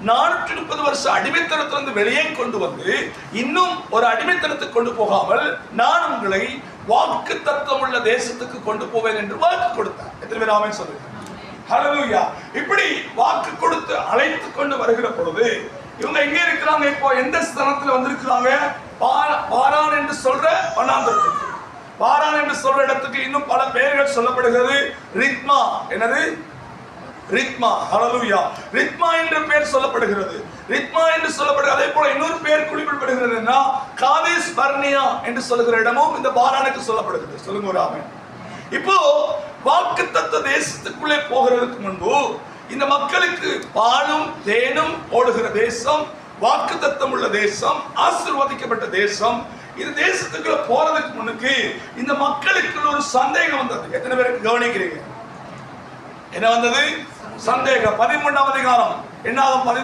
430 வருஷ அடிமைத்தனத்திலிருந்து வெளியே கொண்டு வந்து இன்னும் ஒரு அடிமைத்தனத்துக்கு கொண்டு போகாமல் நான் உங்களை வாக்கு தத்துவம் உள்ள தேசத்துக்கு கொண்டு போவேன் என்று வாக்கு கொடுத்தார். எத்தனை பேர் ஆமென் சொல்லுங்க? ஹல்லேலூயா. இப்படி வாக்கு கொடுத்து அழைத்து கொண்டு வருகிற பொழுது இவங்க எங்க இருக்கிறாங்க? இப்போ எந்த ஸ்தானத்துல வந்திருக்கிறாங்க? பாரான் என்று சொல்ற வனாந்தரத்துக்கு. பாரான் என்று சொல்ற இடத்துக்கு இன்னும் பல பெயர்கள் சொல்லப்படுகிறது. ரித்மா, என்னது? ரித்மா. ஹல்லேலூயா. ரித்மா என்ற பெயர் சொல்லப்படுகிறது. ரித்மா என்று சொல்லப்படுகிறது. அதே போல இன்னொரு பெயர் குறிப்பிடப்படுகிறதுன்னா காதேஸ் பர்னியா என்று சொல்லுகிற இடமும் இந்த பாரானுக்கு சொல்லப்படுகிறது. சொல்லுங்க ஒரு ஆமென். இப்போ வாக்குத்தத்த தேசத்துக்குள்ளே போகிறதுக்கு முன்பு இந்த மக்களுக்கு பாலும் தேனும் ஓடுகிற தேசம், வாக்குத்தத்தம் உள்ள தேசம், ஆசீர்வதிக்கப்பட்ட தேசம். இந்த தேசத்துக்குள்ள போறதுக்கு முன்னுக்கு இந்த மக்களுக்கு ஒரு சந்தேகம் வந்தது. எத்தனை பேருக்கு கவனிக்கிறீங்க? என்ன வந்தது? சந்தேகம். 13ஆம் அதிகாரம் 8ஆம்